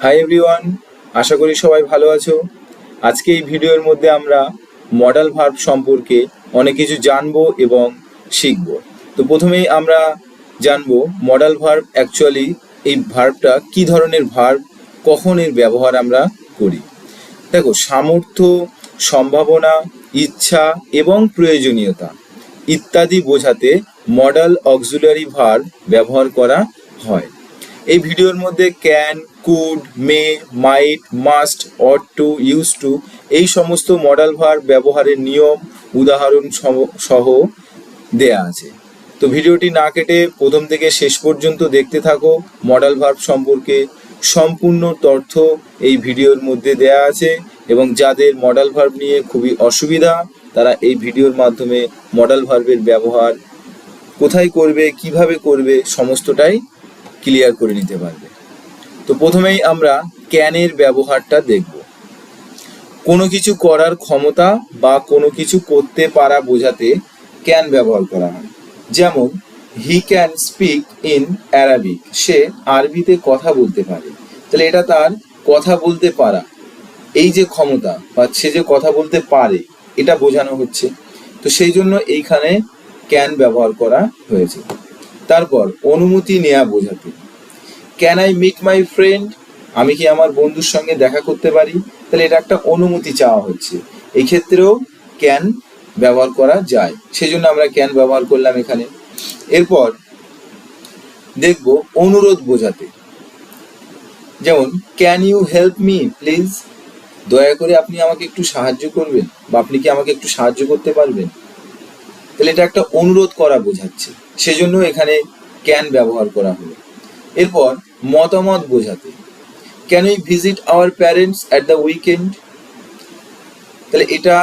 Hi everyone, আশা করি সবাই ভালো আছো। আজকে এই ভিডিওর মধ্যে আমরা মডাল ভার্ব সম্পর্কে অনেক কিছু জানবো এবং শিখবো। তো প্রথমেই আমরা জানবো মডাল ভার্ব অ্যাকচুয়ালি এই ভার্বটা কি ধরনের ভার্ব, কখন এর ব্যবহার আমরা করি। দেখো, সামর্থ্য, সম্ভাবনা, ইচ্ছা এবং প্রয়োজনীয়তা ইত্যাদি বোঝাতে মডাল অক্সিলারি ভার্ব ব্যবহার করা হয়। এই ভিডিওর মধ্যে can, could, may, might, must, ought to, use to এই সমস্ত মডাল ভার্ব ব্যবহারের নিয়ম, উদাহরণ সহ দেয়া আছে। তো ভিডিওটি না কেটে প্রথম থেকে শেষ পর্যন্ত দেখতে থাকো। মডাল ভার্ব সম্পর্কে সম্পূর্ণ তথ্য এই ভিডিওর মধ্যে দেয়া আছে এবং যাদের মডাল ভার্ব নিয়ে খুবই অসুবিধা তারা এই ভিডিওর মাধ্যমে মডাল ভার্বের ব্যবহার কোথায় করবে, কিভাবে করবে সমস্তটাই ক্লিয়ার করে নিতে পারবে। তো প্রথমেই আমরা ক্যানের ব্যবহারটা দেখব। কোনো কিছু করার ক্ষমতা বা কোনো কিছু করতে পারা বোঝাতে ক্যান ব্যবহার করা হয়। যেমন he can speak in Arabic, সে আরবিতে কথা বলতে পারে। তাহলে এটা তার কথা বলতে পারা, এই যে ক্ষমতা বা সে যে কথা বলতে পারে এটা বোঝানো হচ্ছে। তো সেই জন্য এইখানে ক্যান ব্যবহার করা হয়েছে। তারপর অনুমতি নেওয়া বোঝাতে can I meet my friend, আমি কি আমার বন্ধুর সঙ্গে দেখা করতে পারি। তাহলে এটা একটা অনুমতি চাওয়া হচ্ছে, এই ক্ষেত্রেও ক্যান ব্যবহার করা যায়, সেজন্য আমরা ক্যান ব্যবহার করলাম এখানে। এরপর দেখব অনুরোধ বোঝাতে, যেমন can you help me please, দয়া করে আপনি আমাকে একটু সাহায্য করবেন বা আপনি কি আমাকে একটু সাহায্য করতে পারবেন। তাহলে এটা একটা অনুরোধ করা বোঝাচ্ছে, সেজন্য এখানে ক্যান ব্যবহার করা হলো। এরপর মতামত বোঝাতে can we visit our parents at the weekend, তাহলে এটা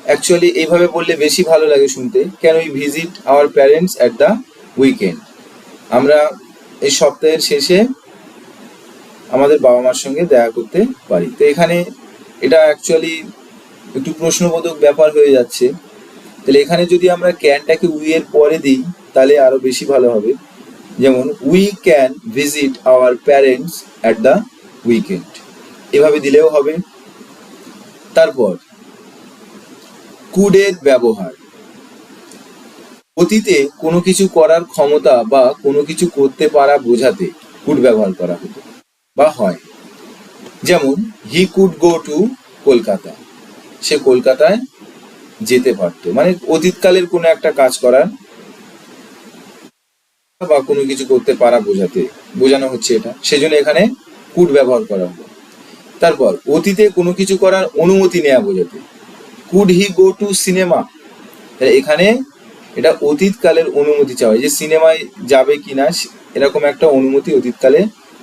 অ্যাকচুয়ালি এইভাবে বললে বেশি ভালো লাগে শুনতে। Can we visit our parents at the weekend, আমরা এই সপ্তাহের শেষে আমাদের বাবা মার সঙ্গে দেখা করতে পারি। তো এখানে এটা অ্যাকচুয়ালি একটু প্রশ্নবোধক ব্যাপার হয়ে যাচ্ছে। তাহলে এখানে যদি আমরা ক্যানটাকে উই এর পরে দিই তাহলে আরো বেশি ভালো হবে। যেমন we can visit our parents at the weekend, এভাবে দিলেও হবে। তারপর কুডের ব্যবহার, অতীতে কোনো কিছু করার ক্ষমতা বা কোনো কিছু করতে পারা বোঝাতে কুড ব্যবহার করা হতো বা হয়। যেমন he could go to Kolkata, সে কলকাতায় যেতে পারতো, মানে অতীতকালের কোনো একটা কাজ করার বা কোনো কিছু করতে পারা বোঝানো হচ্ছে এটা, সেজন্য এখানে কুড ব্যবহার করা হলো। তারপর অতীতে কোনো কিছু করার অনুমতি নেওয়া বোঝাতে could he go to cinema, এখানে এটা অতীতকালের অনুমতি চাওয়া, যে সিনেমায় যাবে কিনা এরকম একটা অনুমতি অতীতকালে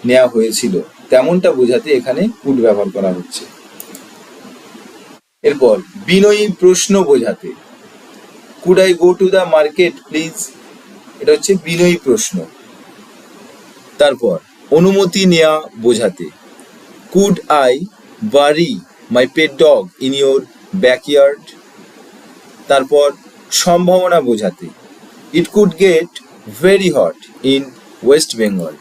নেওয়া হয়েছিল, তেমনটা বোঝাতে এখানে কুড ব্যবহার করা হচ্ছে। এরপর বিনয়ী প্রশ্ন বোঝাতে could I go to the market please, এটা হচ্ছে বিনয়ী প্রশ্ন। তারপর অনুমতি নেওয়া বোঝাতে could I bury my pet dog in your backyard. তারপর সম্ভাবনা বোঝাতে it could get very hot in West Bengal,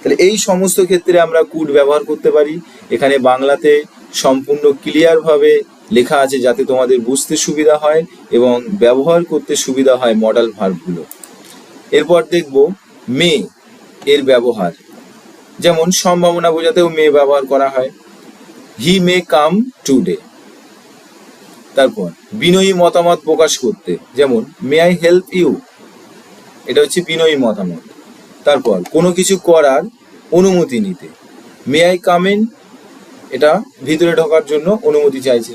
তাহলে এই সমস্ত ক্ষেত্রে আমরা কুড ব্যবহার করতে পারি। এখানে বাংলাতে সম্পূর্ণ ক্লিয়ারভাবে লেখা আছে যাতে তোমাদের বুঝতে সুবিধা হয় এবং ব্যবহার করতে সুবিধা হয় মডাল ভার্বগুলো। এরপর দেখব মে এর ব্যবহার, যেমন সম্ভাবনা বোঝাতেও মে ব্যবহার করা হয়, হি মে কাম টুডে। তারপর বিনয়ী মতামত প্রকাশ করতে, যেমন মে আই হেল্প ইউ, এটা হচ্ছে বিনয়ী মতামত। তারপর কোনো কিছু করার অনুমতি নিতে মে আই কাম ইন, এটা ভিতরে ঢোকার জন্য অনুমতি চাইছে।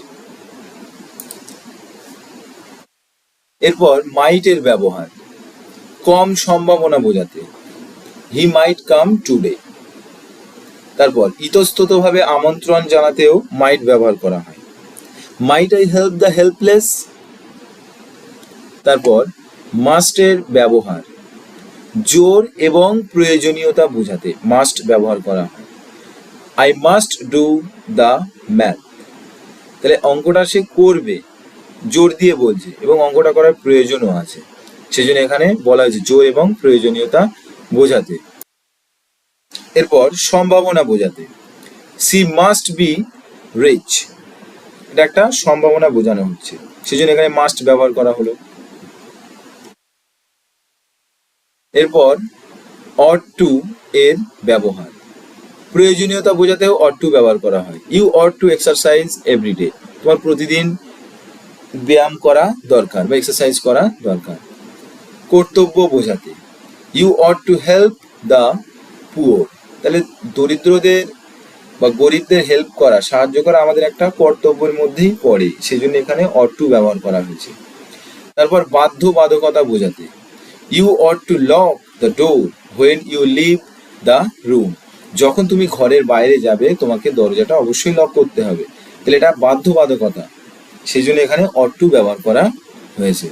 এরপর মাইটের ব্যবহার, কম সম্ভাবনা বোঝাতে হি মাইট কাম টুডে। তারপর ইতস্ততভাবে আমন্ত্রণ জানাতেও মাইট ব্যবহার করা হয়, might I help the helpless. তারপর মাস্টের ব্যবহার, জোর এবং প্রয়োজনীয়তা বোঝাতে মাস্ট ব্যবহার করা হয়, I must do the math, তাহলে অঙ্কটা সে করবে, জোর দিয়ে বলছে এবং অঙ্কটা করার প্রয়োজনও আছে, সেজন্য এখানে বলা হয়েছে জোর এবং প্রয়োজনীয়তা বোঝাতে। এরপর সম্ভাবনা বোঝাতে, সি মাস্ট বি রিচ, এটা একটা সম্ভাবনা বোঝানো হচ্ছে, সেজন্য এখানে মাস্ট ব্যবহার করা হলো। এরপর অট টু এর ব্যবহার, প্রয়োজনীয়তা বোঝাতেও অট টু ব্যবহার করা হয়। You ought to exercise everyday, তোমার প্রতিদিন ব্যায়াম করা দরকার বা এক্সারসাইজ করা দরকার। কর্তব্য বোঝাতে, you ought to help the poor, তাহলে দরিদ্রদের বা গরিবদের হেল্প করা, সাহায্য করা আমাদের একটা কর্তব্যের মধ্যেই পড়ে, সেজন্য এখানে অট টু ব্যবহার করা হয়েছে। তারপর বাধ্যবাধকতা বোঝাতে, you ought to lock the door when you leave the room, যখন তুমি ঘরের বাইরে যাবে তোমাকে দরজাটা অবশ্যই লক করতে হবে, তাহলে এটা বাধ্যবাধকতা, সেই জন্য এখানে অট টু ব্যবহার করা হয়েছে।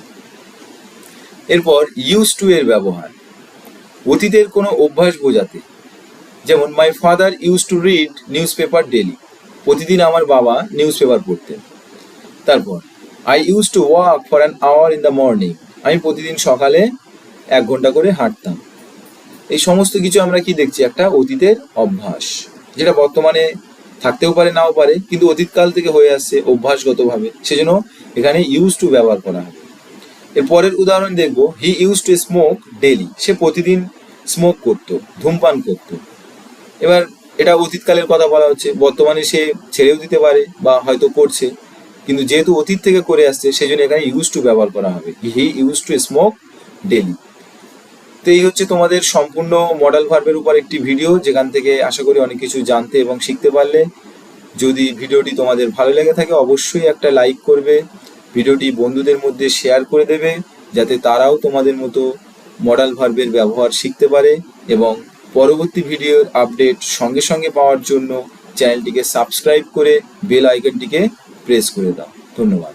এরপর ইউজ টু এর ব্যবহার, অতীতের কোনো অভ্যাস বোঝাতে, যেমন my father use to read newspaper daily, প্রতিদিন আমার বাবা নিউজ পেপার পড়তেন। তারপর I use to walk for an hour in the morning, আমি প্রতিদিন সকালে 1 ঘন্টা করে হাঁটতাম। এই সমস্ত কিছু আমরা কি দেখছি, একটা অতীতের অভ্যাস, যেটা বর্তমানে থাকতেও পারে নাও পারে, কিন্তু অতীতকাল থেকে হয়ে আসছে অভ্যাসগতভাবে, সেজন্য এখানে ইউজ টু ব্যবহার করা হবে। এর পরের উদাহরণ দেখব, he use to smoke daily, সে প্রতিদিন স্মোক করতো, ধূমপান করতো। এবার এটা অতীতকালের কথা বলা হচ্ছে, বর্তমানে সে ছেড়েও দিতে পারে বা হয়তো করছে, কিন্তু যেহেতু অতীত থেকে করে আসছে সেজন্য এখানে ইউজ টু ব্যবহার করা হবে, হি ইউজ টু স্মোক ডেলি। তো এই হচ্ছে তোমাদের সম্পূর্ণ মডেল ভার্বের উপর একটি ভিডিও, যেখান থেকে আশা করি অনেক কিছু জানতে এবং শিখতে পারলে। যদি ভিডিওটি তোমাদের ভালো লেগে থাকে অবশ্যই একটা লাইক করবে, ভিডিওটি বন্ধুদের মধ্যে শেয়ার করে দেবে, যাতে তারাও তোমাদের মতো মডেল ভার্বের ব্যবহার শিখতে পারে। এবং পরবর্তী ভিডিওর আপডেট সঙ্গে সঙ্গে পাওয়ার জন্য চ্যানেলটিকে সাবস্ক্রাইব করে বেল আইকনটিকে প্রেস করে দাও। ধন্যবাদ।